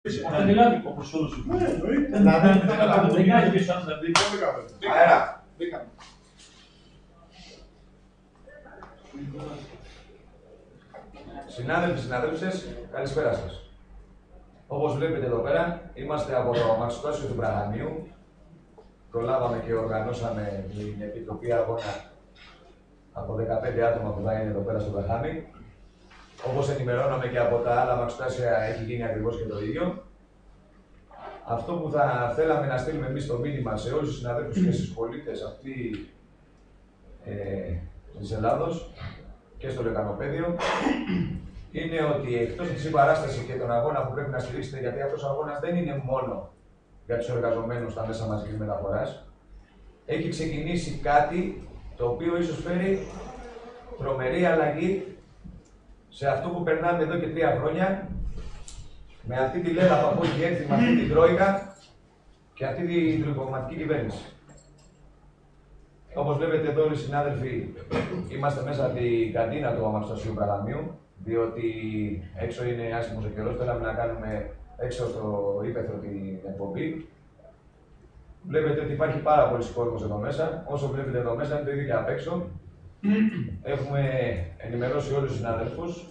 Αυτό είναι λάδικο προς όλους. Αέρα. Συνάδελφοι, συναδέλφισες, καλησπέρα σας. Όπως βλέπετε εδώ πέρα, είμαστε από το αμαξοστάσιο του Βραχανίου. Προλάβαμε και οργανώσαμε την επιτροπή αγώνα από 15 άτομα που θα είναι εδώ πέρα στο Βραχάνι. Όπως ενημερώναμε και από τα άλλα αμαξοστάσια, έχει γίνει ακριβώς και το ίδιο. Αυτό που θα θέλαμε να στείλουμε εμείς το μήνυμα σε όλους τους συναδέλφους και στους πολίτες αυτή της Ελλάδος και στο Λεκανοπέδιο είναι ότι εκτός από τη συμπαράσταση και τον αγώνα που πρέπει να στηρίξετε, γιατί αυτός ο αγώνας δεν είναι μόνο για τους εργαζομένους στα μέσα μαζικής μεταφοράς, έχει ξεκινήσει κάτι το οποίο ίσως φέρει τρομερή αλλαγή σε αυτό που περνάμε εδώ και 3 χρόνια, με αυτή τη λέλαπα που έχει έρθει, με αυτή την Τρόικα και αυτή την τρικοματική κυβέρνηση. Όπως βλέπετε εδώ όλοι οι συνάδελφοι, είμαστε μέσα από την καντίνα του αμαξοστασίου Βραχανίου, διότι έξω είναι άσχημος ο καιρός, θέλαμε να κάνουμε έξω στο ύπαιθρο την εκπομπή. Βλέπετε ότι υπάρχει πάρα πολλοί κόσμος εδώ μέσα. Όσο βλέπετε εδώ μέσα είναι το ίδιο και απ' έξω. Έχουμε ενημερώσει όλους τους συναδέλφους,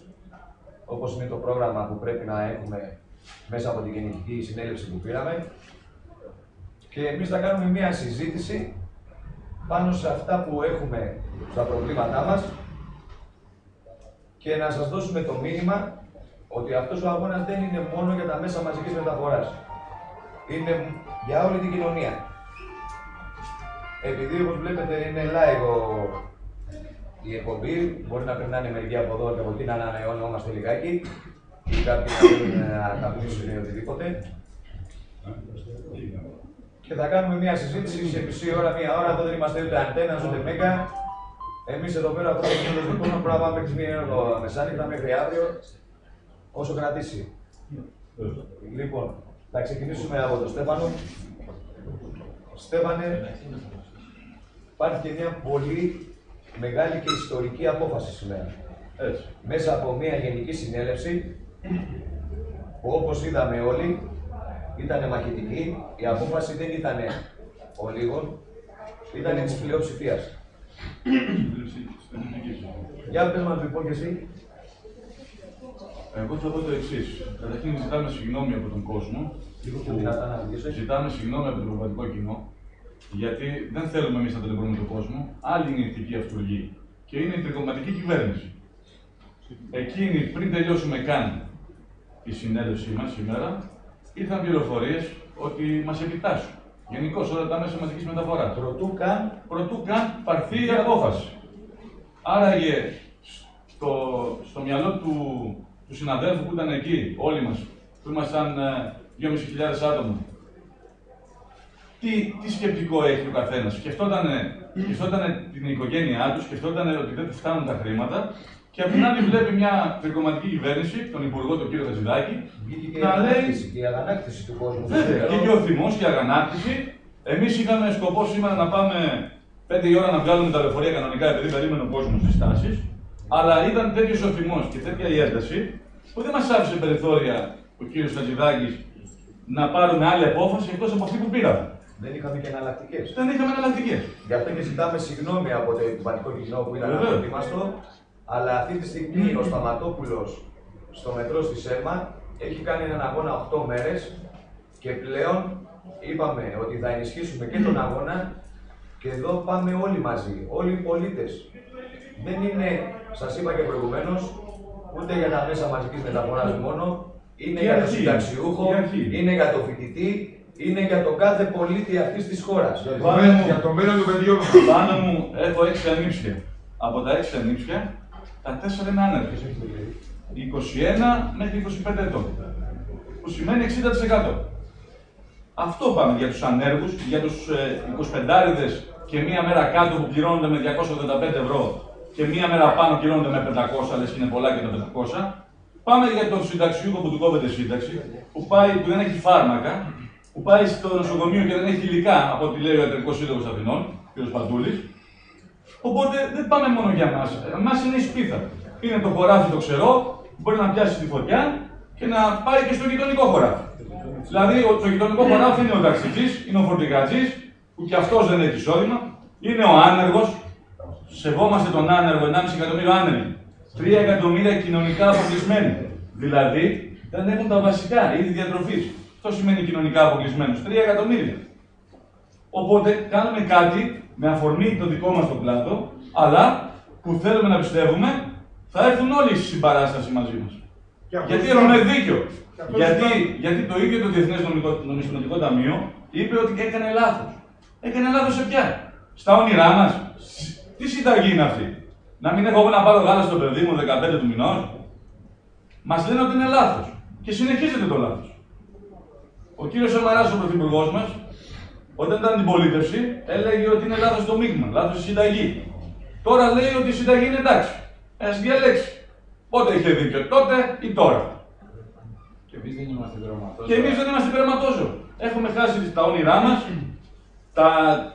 όπως είναι το πρόγραμμα που πρέπει να έχουμε μέσα από την γενική συνέλευση που πήραμε. Και εμείς θα κάνουμε μια συζήτηση πάνω σε αυτά που έχουμε στα προβλήματά μας και να σας δώσουμε το μήνυμα ότι αυτός ο αγώνας δεν είναι μόνο για τα μέσα μαζικής μεταφοράς. Είναι για όλη την κοινωνία. Επειδή όπως βλέπετε είναι live η εκπομπή, μπορεί να περνάνε μερικοί από εδώ και από εκεί να ανανεώνομαστε λιγάκι ή κάποιοι να θέλουν να καπνίσουν ή οτιδήποτε. Και θα κάνουμε μια συζήτηση σε μισή ώρα, μία ώρα. Εδώ δεν είμαστε ούτε αντένα, ούτε μέγα. Εμείς εδώ πέρα από το κοινό λοιπόν πρέπει να πάμε μέχρι μία ώρα μεσάνυχτα μέχρι αύριο, όσο κρατήσει. Λοιπόν, θα ξεκινήσουμε από τον Στέφανο. Στέφανε, υπάρχει και μια πολύ μεγάλη και ιστορική απόφαση σήμερα. Μέσα από μια γενική συνέλευση, που όπως είδαμε όλοι, ήταν μαχητική, η απόφαση δεν ήταν ολίγων, ήταν της πλειοψηφίας. Για πες μας λοιπόν και εσύ. Εγώ θα πω το εξής. Καταρχήν ζητάμε συγγνώμη από τον κόσμο. Ζητάμε συγγνώμη από το ευρωπαϊκό κοινό. Γιατί δεν θέλουμε εμείς να ταλαιπωρούμε τον κόσμο. Άλλη είναι η ηθική αυτούργη. Και είναι η τρικοματική κυβέρνηση. Εκείνοι, πριν τελειώσουμε καν τη συνέλευσή μας σήμερα, ήρθαν πληροφορίες ότι μας επιτάσσουν. Γενικώς όλα τα μέσα μαζικής μεταφοράς. Προτού καν πάρθει η απόφαση. Άραγε στο μυαλό του συναδέλφου που ήταν εκεί, όλοι μας, που ήμασταν 2.500 άτομα, τι σκεπτικό έχει ο καθένας. Σκεφτόταν την οικογένειά του, σκεφτόταν ότι δεν φτάνουν τα χρήματα. Και απ' την άλλη βλέπει μια τρικοματική κυβέρνηση, τον Υπουργό, τον κύριο Χατζηδάκη, να λέει. Και η αγανάκτηση του κόσμου. Βέβαια, και ο θυμός και η αγανάκτηση. Εμείς είχαμε σκοπό σήμερα να πάμε 5 η ώρα να βγάλουμε τα λεωφορεία κανονικά, επειδή περίμενε ο κόσμος στις τάσεις. Αλλά ήταν τέτοιος ο θυμός και τέτοια η ένταση, που δεν μας άφησε περιθώρια ο κύριος Χατζηδάκης να πάρουμε άλλη απόφαση εκτός από αυτή που πήραμε. Δεν είχαμε και εναλλακτικές. Δεν είχαμε εναλλακτικές. Γι' αυτό και ζητάμε συγγνώμη από το επιβατικό κοινό που ήταν ανεπιμαστό. Αλλά αυτή τη στιγμή ο Σταματόπουλος στο μετρό στη Σέρμα έχει κάνει έναν αγώνα 8 μέρες και πλέον είπαμε ότι θα ενισχύσουμε και τον αγώνα και εδώ πάμε όλοι μαζί, όλοι οι πολίτες. Δεν είναι, σας είπα και προηγουμένως, ούτε για τα μέσα μαζικής μεταφοράς μόνο, είναι για τον συνταξιούχο, είναι για τον φοιτητή, είναι για τον κάθε πολίτη αυτής της χώρας. Για το μέλλον του παιδιού. Πάνω μου έχω 6 ανήψια. Από τα 6 ανήψια, τα 4 είναι άνεργες. 21 μέχρι 25 ετών. Που σημαίνει 60%. Αυτό πάμε για τους ανέργους, για τους 25άριδες και μία μέρα κάτω που πληρώνονται με 285 ευρώ και μία μέρα πάνω πληρώνονται με 500, λες και είναι πολλά και τα 500. Πάμε για τον συνταξιούχο που του κόβεται σύνταξη, που δεν έχει φάρμακα, που πάει στο νοσοκομείο και δεν έχει υλικά, από ό,τι λέει ο Ιατρικός Σύλλογος Αθηνών, κ. Παντούλης. Οπότε δεν πάμε μόνο για μας. Εμάς είναι η σπίθα. Είναι το χωράφι το ξερό, μπορεί να πιάσει τη φωτιά και να πάει και στο γειτονικό χωράφι. Δηλαδή, το γειτονικό χωράφι είναι ο ταξιτζής, είναι ο φορτηγατζής, που κι αυτός δεν έχει εισόδημα, είναι ο άνεργος. Σεβόμαστε τον άνεργο, 1,5 εκατομμύριο άνεργοι. 3 εκατομμύρια κοινωνικά αποκλεισμένοι. Δηλαδή, δεν έχουν τα βασικά, είδη διατροφής. Αυτό σημαίνει κοινωνικά αποκλεισμένους. 3 εκατομμύρια. Οπότε, κάνουμε κάτι με αφορμή το δικό μας το κλάδο, αλλά που θέλουμε να πιστεύουμε θα έρθουν όλοι στη συμπαράσταση μαζί μας. Γιατί έχουμε δίκιο. Γιατί το ίδιο το Διεθνές Νομισματικό Ταμείο είπε ότι έκανε λάθος. Έκανε λάθος σε ποια? Στα όνειρά μας. Τι συνταγή είναι αυτή? Να μην έχω εγώ να πάρω γάλα στο παιδί μου 15 του μηνός? Μας λένε ότι είναι λάθος. Και συνεχίζεται το λάθος. Ο κύριος Σαμαράς, ο πρωθυπουργός μας, όταν ήταν αντιπολίτευση, έλεγε ότι είναι λάθος το μείγμα, λάθος η συνταγή. Τώρα λέει ότι η συνταγή είναι εντάξει. Ας διαλέξει. Πότε είχε δίκιο, τότε ή τώρα? Και εμείς δεν είμαστε υπερματόζωοι. Και εμείς δεν είμαστε υπερματόζωοι. Έχουμε χάσει τα όνειρά μας,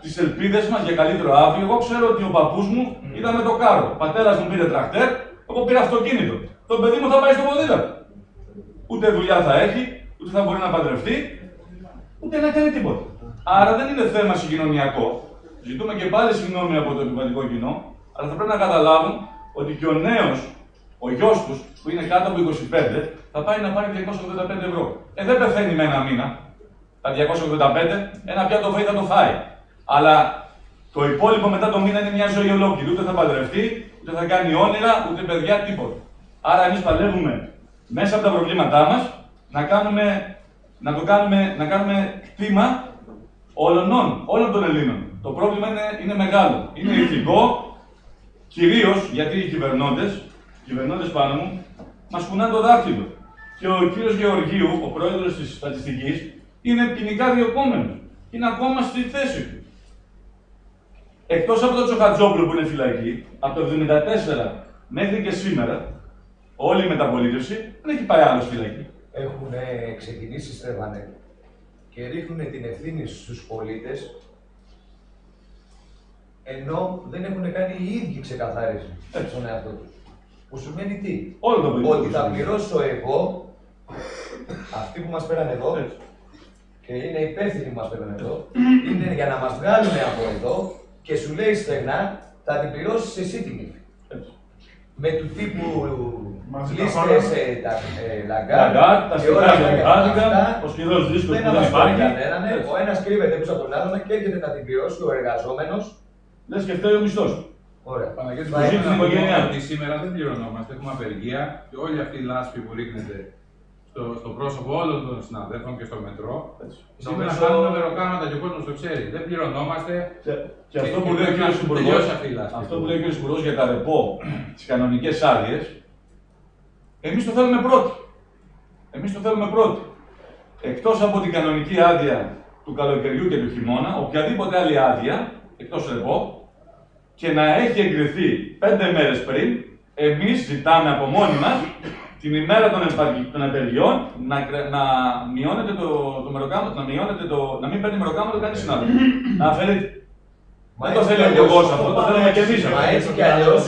τις ελπίδες μας για καλύτερο αύριο. Εγώ ξέρω ότι ο παππούς μου ήταν με το κάρο. Ο πατέρας μου πήρε τρακτέρ, εγώ πήρα αυτοκίνητο. Το παιδί μου θα πάει στο ποδήλατο. Ούτε δουλειά θα έχει, ούτε θα μπορεί να παντρευτεί, ούτε να κάνει τίποτα. Άρα δεν είναι θέμα συγκοινωνιακό. Ζητούμε και πάλι συγγνώμη από το επιβατικό κοινό, αλλά θα πρέπει να καταλάβουν ότι και ο νέος, ο γιος τους, που είναι κάτω από 25, θα πάει να πάρει 285 ευρώ. Δεν πεθαίνει με ένα μήνα. Τα 285, ένα πιάτο φαΐ θα το φάει. Αλλά το υπόλοιπο μετά το μήνα είναι μια ζωή ολόκληρη. Ούτε θα παντρευτεί, ούτε θα κάνει όνειρα, ούτε παιδιά, τίποτα. Άρα εμείς παλεύουμε μέσα από τα προβλήματά μας να κάνουμε κτήμα όλων των Ελλήνων. Το πρόβλημα είναι μεγάλο. Είναι ηθικό, κυρίως γιατί οι κυβερνώντες πάνω μου, μας κουνάνε το δάχτυλο. Και ο κύριος Γεωργίου, ο πρόεδρος της στατιστικής, είναι ποινικά διωκόμενος. Είναι ακόμα στη θέση του. Εκτός από τον Τσοχατζόπουλο που είναι φυλακή, από το 1974 μέχρι και σήμερα, όλη η μεταπολίτευση δεν έχει πάει άλλος φυλακή. Έχουν ξεκινήσει στρεβανέ και ρίχνουν την ευθύνη στους πολίτες, ενώ δεν έχουν κάνει οι ίδιοι ξεκαθάριση στον εαυτό τους. Που σημαίνει τι? Ότι θα πληρώσω εγώ, αυτοί που μας πέραν εδώ, και είναι υπεύθυνοι που μας πέραν εδώ, είναι για να μας βγάλουν από εδώ και σου λέει στεγνά, θα την πληρώσεις εσύ την ύφη. Με του τύπου λίστες, τα Λαγκάρτ, τα σφυράκια, ο σκληρός δίσκος που δεν υπάρχει. Ο ένας κρύβεται πίσω από τον άλλον και έρχεται να την πληρώσει ο εργαζόμενος. Λες και φταίει ο μισθός. Ωραία. Παναγιώτη, Θα ζήσει την οικογένειά του. ότι σήμερα δεν πληρωνόμαστε, έχουμε απεργία και όλη αυτή η λάσπη που ρίχνεται στο πρόσωπο όλων των συναδέλφων και στο μετρό. Σήμερα κάνουμε μεροκάματα και ο κόσμος το ξέρει. Δεν πληρωνόμαστε. Και αυτό που λέει ο κ. Υπουργός για τα ρεπό, τις κανονικές άδειες, εμείς το θέλουμε πρώτοι. Εκτός από την κανονική άδεια του καλοκαιριού και του χειμώνα, οποιαδήποτε άλλη άδεια, εκτός ρεπό, και να έχει εγκριθεί 5 μέρες πριν, εμείς ζητάμε από μόνοι μας την ημέρα των απεργιών να μειώνεται το μεροκάματο, να μην παίρνει μεροκάματο κανείς συνάδελφος. Να αφαιρείται. Δεν το θέλει ο υπουργός αυτό, το θέλουμε και εμείς. Μα έτσι κι αλλιώς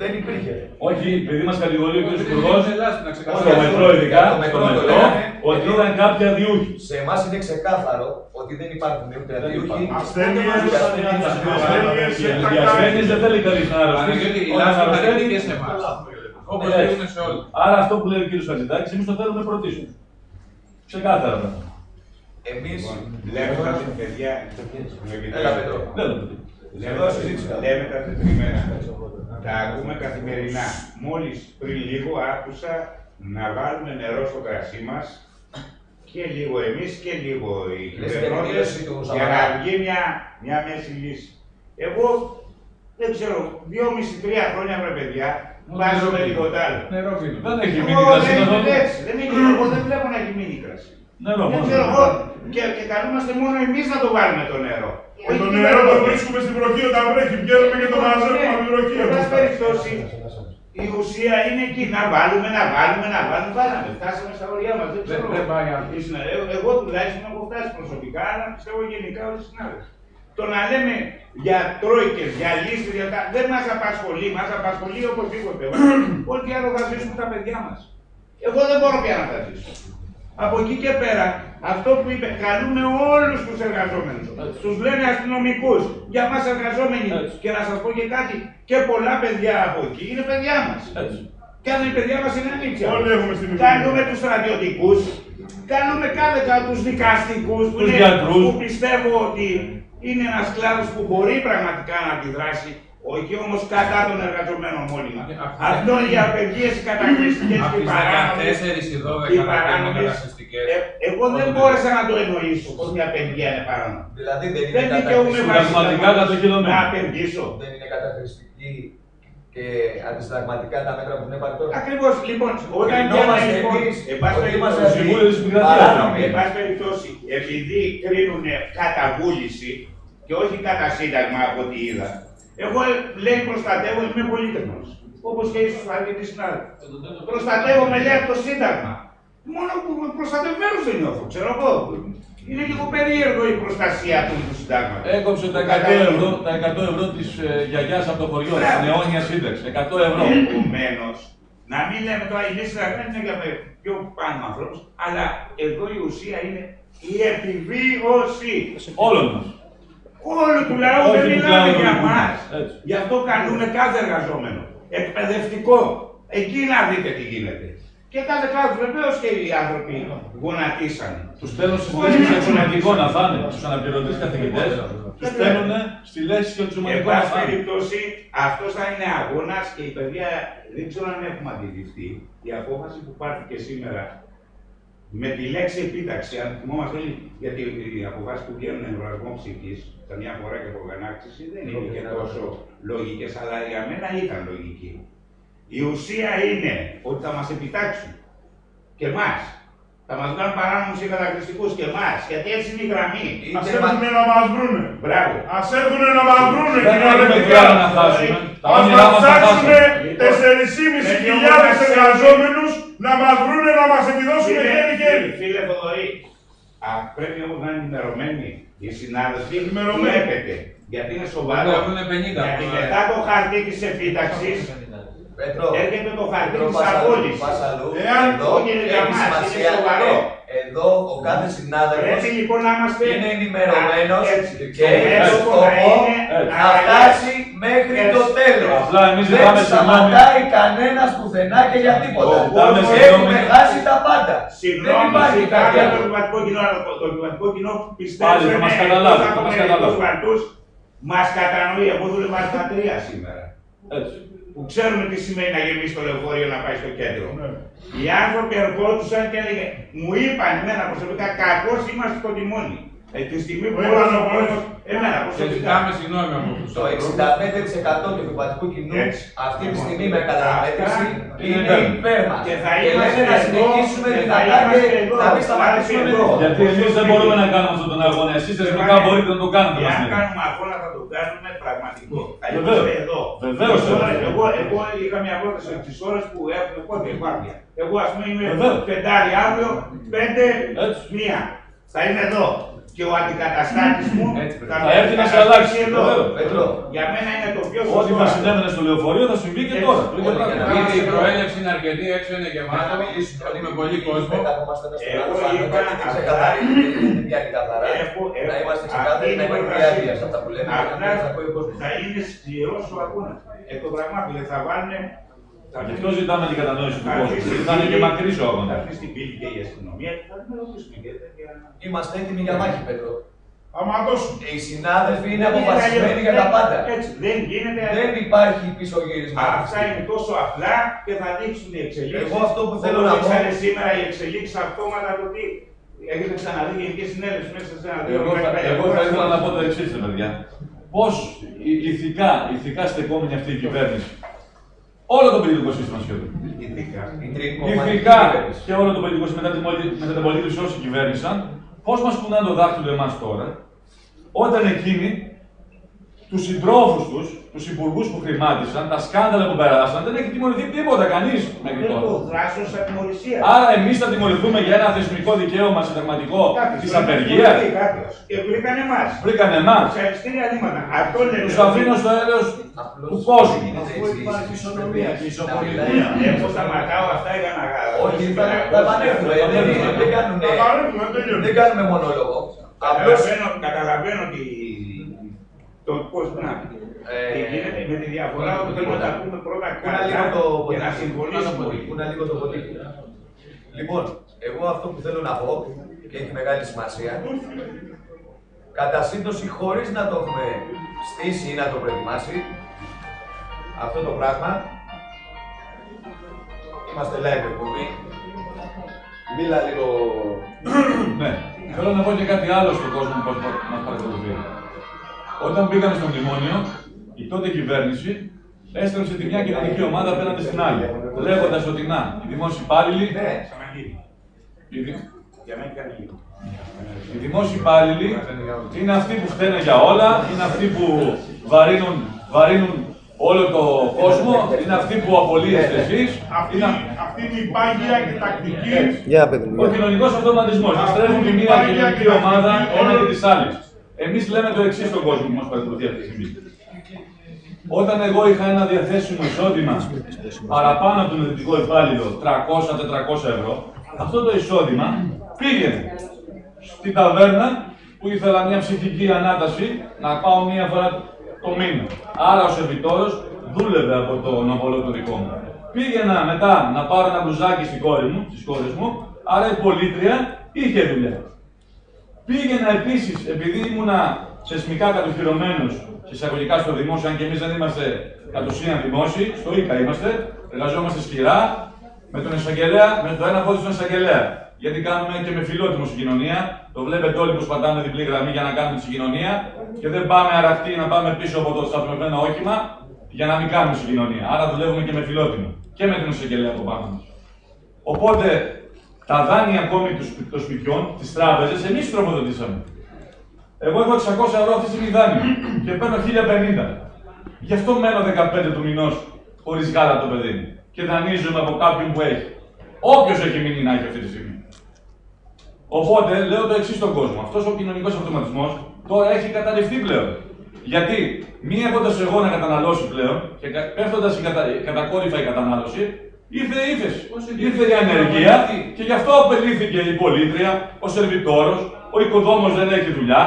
δεν υπήρχε. Όχι, επειδή μας κατηγορεί ο κ. Υπουργός, στο μετρό ειδικά, ότι ήταν κάποια διούχοι. Σε εμάς είναι ξεκάθαρο ότι δεν υπάρχουν ούτε διούχοι. Οι ασθένειες δεν θέλει κανείς να αρρωστήσει. Η λάσπη θα και σε εμάς. Όπως θέλουν σε όλους. Άρα αυτό που λέει ο κ. Χατζηδάκης, εμείς το θέλουμε πρωτίστως. Ξεκάθαρα. Εμείς Λέγοντας παιδιά, λέμε τα τετριμένα. Τα ακούμε καθημερινά. Μόλις πριν λίγο άκουσα να βάλουμε νερό στο κρασί μας και λίγο εμείς και λίγο οι κυβερνώντες για να βγει μια μέση λύση. Εγώ δεν ξέρω, 2,5-3 χρόνια με παιδιά, βάζουμε τίποτα άλλο. Δεν έχει μείνει κρασί. Εγώ δεν βλέπω να έχει μείνει κρασί. Δεν ξέρω εγώ και καλούμαστε μόνο εμείς να το βάλουμε το νερό. Το νερό το βρίσκουμε στην βροχή όταν βρέχει, βγαίνουμε και το μαζεύουμε από την βροχή. Εν πάση περιπτώσει, η ουσία είναι εκεί. Να βάλουμε. Βάλαμε. Φτάσαμε στα ωριά μας. Δεν ξέρω. Εγώ τουλάχιστον έχω φτάσει προσωπικά, αλλά πιστεύω γενικά όλοι οι συνάδελφοι. Το να λέμε για τρόικες, για λίστες, δεν μας απασχολεί. Μας απασχολεί οπωσδήποτε. Ό,τι άλλο θα ζήσουμε τα παιδιά μας. Εγώ δεν μπορώ πια να τα ζήσω. Από εκεί και πέρα, αυτό που είπε, καλούμε όλους τους εργαζόμενους. Τους λένε αστυνομικούς, για μας εργαζόμενοι. Και να σας πω και κάτι, και πολλά παιδιά από εκεί είναι παιδιά μας. Και αν οι παιδιά μας είναι ανήψια. Καλούμε τους στρατιωτικούς, καλούμε κάθε τους δικαστικούς, που πιστεύω ότι είναι ένας κλάδος που μπορεί πραγματικά να αντιδράσει. Όχι όμως κατά των εργαζομένων μόνιμα. Αυτό οι απεργίες, οι καταχρηστικές και οι παράνομες. Εγώ δεν μπόρεσα να το εννοήσω πως μια απεργία είναι παράνομη. Δηλαδή δεν δικαιούμαι βασικά να απεργήσω. Δεν είναι καταχρηστική και αντισυνταγματικά τα μέτρα που είναι πάρει τώρα. Ακριβώς, λοιπόν, όταν εν πάση περιπτώσει, επειδή κρίνουν κατά βούληση και όχι κατά σύνταγμα από ό,τι είδα. Εγώ λέει προστατεύω, είμαι πολύτεμος. Όπως και ίσως αρκετοί συνάδελφοι. Προστατεύομαι λέει από το Σύνταγμα. Μόνο που προστατευμένος δεν νιώθω, ξέρω εγώ. Είναι λίγο περίεργο η προστασία του Συντάγματος. Έκοψε τα 100 ευρώ της γιαγιάς από το χωριό, στην αιώνια σύνταξη. 100 ευρώ. Επομένως, να μην λέμε τώρα η λύση δεν είναι για πιο πάνω ανθρώπους, αλλά εδώ η ουσία είναι η επιβίωση. Όλων μας. Όλου του λαού δεν μιλάμε για μας. Γι' αυτό καλούμε κάθε εργαζόμενο. Εκπαιδευτικό. Εκεί να δείτε τι γίνεται. Και κάθε κλάδος βεβαίως και οι άνθρωποι γονατίσανε. Τους στέλνουν στις λέξεις και εξωματικό να φάνε. Τους αναπληρωτές καθηγητές. Τους στέλνουν στη λέξη και εξωματικό να φάνε. Εν πάση περιπτώσει, αυτός θα είναι αγώνας και η παιδιά δεν ξέρω αν έχουμε αντιληφθεί. Η απόφαση που πάρθηκε σήμερα με τη λέξη επίταξη, αν θυμόμαστε, γιατί οι αποφάσεις που βγαίνουν εμβρασμό ψυχής, καμιά φορά και προγανάκτηση, δεν είναι και τόσο λογικές, αλλά για μένα ήταν λογική. Η ουσία είναι ότι θα μας επιτάξουν και εμάς. Θα μας βγάλουν παράνομους και κατακριστικούς και εμάς, γιατί έτσι είναι η γραμμή. Ας έρθουνε να μας βρούνε. Μπράβο. Ας έρθουνε να μας βρούνε. Δεν έχουμε χρόνο να χάσουμε. Ας μας ψάξουνε 4.500 εργαζόμενους να μας βρούνε να μας επιδώσουν χέρι-χέρι. Φίλε Θοδωρή, πρέπει όμως να είναι ενημερωμένοι οι συνάδελφοι. Βλέπετε, γιατί είναι σοβαρό. Γιατί μετά το χαρτί της επίταξης έρχεται το χαρτί της απόλυσης. Εδώ έχει σημασία. Εδώ ο κάθε συνάδελφος λοιπόν είναι ενημερωμένος και έχει σκοπό να φτάσει μέχρι το τέλος. Δεν σταματάει κανένας πουθενά και για τίποτα. Έχουμε χάσει τα πάντα. Συγγνώμη, ζητάμε το κλιματικό κοινό, αλλά το κλιματικό κοινό πιστεύει ότι μας καταλάβει. Μας κατανοεί. Εγώ δούλευα στα 3 σήμερα. Που ξέρουμε τι σημαίνει να γεμίσει το λεωφορείο να πάει στο κέντρο. Οι άνθρωποι ερχόντουσαν και έλεγε, μου είπαν εμένα προσωπικά, κακώς είμαστε στο τιμόνι. Τη στιγμή που ήμουν ο πόλεμος, εμένα προσωπικά. Και ζητάμε συγγνώμη από τους Το 65% του επιβατικού κοινού αυτή τη στιγμή με καταμέτρηση είναι υπέρ μας. Και λένε να συνεχίσουμε δυνατά και να μην σταματήσουμε εδώ. Γιατί εμείς δεν μπορούμε να κάνουμε αυτόν τον αγώνα. Εσείς θεσμικά μπορείτε να το κάνετε. Αν κάνουμε αγώνα θα το κάνουμε πραγματικό. Βεβαίως. Βεβαίως. Εγώ είχα μια πρόταση από τις ώρες που έχουμε πότε επάρκεια. Εγώ ας πούμε είμαι 5 αύριο, 5-1. Θα είμαι εδώ. Και ο αντικαταστάτης μου θα έρθει να σε αλλάξει εδώ. Για μένα είναι το πιο σωστό. Ό,τι μας συνέβαινε στο λεωφορείο θα συμβεί και τώρα. Η προέλευση είναι αρκετή, έξω είναι γεμάτα. Με πολύ κόσμο. Να είμαστε ξεκάθαροι, να υπάρχει διάρκεια σε αυτά που λέμε. Θα είναι σκληρός ο αγώνας. Εκ των πραγμάτων θα βάλουν. Γι' αυτό ζητάμε την κατανόηση του κόσμου. Θα είναι και μακρύς ο αγώνας. Θα αυτή στην πύλη και η αστυνομία και θα την ρωτήσουμε και τέτοια. Είμαστε έτοιμοι για μάχη, Πέτρο. Άμα δώσουν. Οι συνάδελφοι είναι αποφασισμένοι για τα πάντα. Έτσι, δεν γίνεται. Δεν υπάρχει πίσω γύρισμα. Αυτά είναι τόσο απλά και θα δείξουν οι εξελίξεις. Εγώ αυτό που θέλω να πω. Σήμερα οι εξελίξεις αυτόματα το τι. Έχετε ξαναδεί γενική συνέλευση μέσα σε ένα δύο χρόνια. Εγώ θα ήθελα να πω το εξής, παιδιά. Πώς ηθικά στεκόμενη αυτή η κυβέρνηση. Όλο το πολιτικό σύστημα σχεδόν. Ηθικά και όλο το πολιτικό σύστημα μετά την πολίτευση όσοι κυβέρνησαν, πώς μας κουνάνε το δάχτυλο εμάς τώρα, όταν εκείνοι τους συντρόφους τους, τους υπουργούς που χρημάτισαν, τα σκάνδαλα που περάσαν, δεν έχει τιμωρηθεί τίποτα, κανείς μέχρι Είναι τώρα. το δράσος ατιμωρησία. Άρα εμείς θα τιμωρηθούμε για ένα θεσμικό δικαίωμα συνταγματικό της απεργίας. Και βρήκαν εμάς. Βρήκαν εμάς. Σε αριστήρια δήματα. Αυτό λένε. Τους αφήνω στο έλεος του κόσμου. Αφού υπάρχει ισονομία και ισοπολιτεία. Εγώ σταματάω αυτά για να Όχι, θα επανέλθουμε. Δεν κάνουμε μονόλογο. Καταλαβαίνω ότι το πώς να γίνεται με τη διαφορά ότι πρέπει να τα πούμε πρώτα καλά και να συμφωνήσουμε. Πού είναι λίγο το ποτήρι. Λοιπόν, εγώ αυτό που θέλω να πω και έχει μεγάλη σημασία, κατά σύμπτωση χωρίς να το έχουμε στήσει ή να το προετοιμάσει, αυτό το πράγμα, είμαστε live εκπομπή, μίλα λίγο... Ναι. Θέλω να πω και κάτι άλλο στον κόσμο που μας παρακολουθεί. Όταν μπήκαμε στο μνημόνιο, η τότε κυβέρνηση έστρεψε τη μια κοινωνική ομάδα απέναντι στην άλλη, λέγοντας ότι να, οι δημόσιοι υπάλληλοι. Οι δημόσιοι υπάλληλοι είναι αυτοί που φταίνε για όλα, είναι αυτοί που βαρύνουν όλο τον κόσμο, είναι αυτοί που απολύεστε εσείς. Αυτή είναι η πάγια και τακτική. Ο κοινωνικός αυτοματισμός. Να στρέφουν τη μία κοινωνική ομάδα έναντι της άλλης. Εμείς λέμε το εξής στον κόσμο που μας παρακολουθεί αυτή τη στιγμή. Όταν εγώ είχα ένα διαθέσιμο εισόδημα παραπάνω από τον ιδιωτικό υπάλληλο 300-400 ευρώ, αυτό το εισόδημα πήγαινε στην ταβέρνα που ήθελα μια ψυχική ανάταση να πάω μία φορά το μήνα. Άρα ο σερβιτόρος δούλευε από τον απολό το δικό μου. Πήγαινα μετά να πάρω ένα μπλουζάκι στην κόρη μου, στις κόρες μου, άρα η πολίτρια είχε δουλειά. Πήγαινα επίσης, επειδή ήμουνα σεισμικά κατοχυρωμένος σε εισαγωγικά στο δημόσιο, αν και εμείς δεν είμαστε κατ' ουσίαν δημόσιοι, στο ΙΚΑ είμαστε, εργαζόμαστε σκληρά με τον εισαγγελέα, με το ένα πόδι στον εισαγγελέα. Γιατί κάνουμε και με φιλότιμο συγκοινωνία. Το βλέπετε όλοι που σπατάμε διπλή γραμμή για να κάνουμε τη συγκοινωνία και δεν πάμε αραχτοί να πάμε πίσω από το σταθμευμένο όχημα για να μην κάνουμε συγκοινωνία. Άρα δουλεύουμε και με φιλότιμο και με την εισαγγελέα από πάνω μας. Οπότε τα δάνεια ακόμη των σπιτιών, τις τράπεζες, εμείς τροφοδοτήσαμε. Εγώ έχω 600 ευρώ αυτή τη στιγμή δάνειο και παίρνω 1050. Γι' αυτό μένω 15 του μηνός χωρίς γάλα το παιδί μου και δανείζομαι από κάποιον που έχει. Όποιος έχει μείνει να έχει αυτή τη στιγμή. Οπότε λέω το εξής στον κόσμο. Αυτός ο κοινωνικός αυτοματισμός τώρα έχει καταληφθεί πλέον. Γιατί μη έχοντας εγώ να καταναλώσει πλέον και πέφτοντας κατακόρυφα η κατανάλωση, ήρθε η ύφεση. Ήρθε η ανεργία και γι' αυτό απελήθηκε η πολίτρια, ο σερβιτόρος, ο οικοδόμος δεν έχει δουλειά.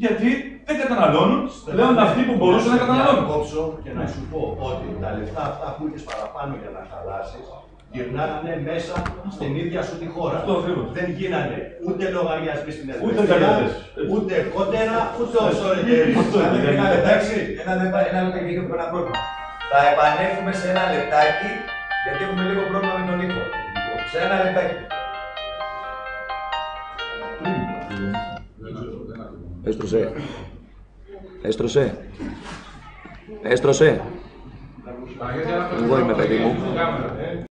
Γιατί δεν καταναλώνουν πλέον αυτοί που μπορούσαν να καταναλώνουν. Να κόψω και να σου πω ότι τα λεφτά αυτά που είχες παραπάνω για να χαλάσεις, γυρνάνε μέσα στην ίδια σου τη χώρα. Δεν γίνανε ούτε λογαριασμοί στην Ελλάδα, ούτε κότερα, ούτε offshore. Ένα λεπτάκι έχουμε ένα πρόβλημα. Θα επανέλθουμε σε ένα λεπτάκι, γιατί έχουμε λίγο πρόβλημα με τον ήχο. Σε ένα λεπτάκι. Έστρωσε. Έστρωσε. Έστρωσε. Εγώ είμαι παιδί μου.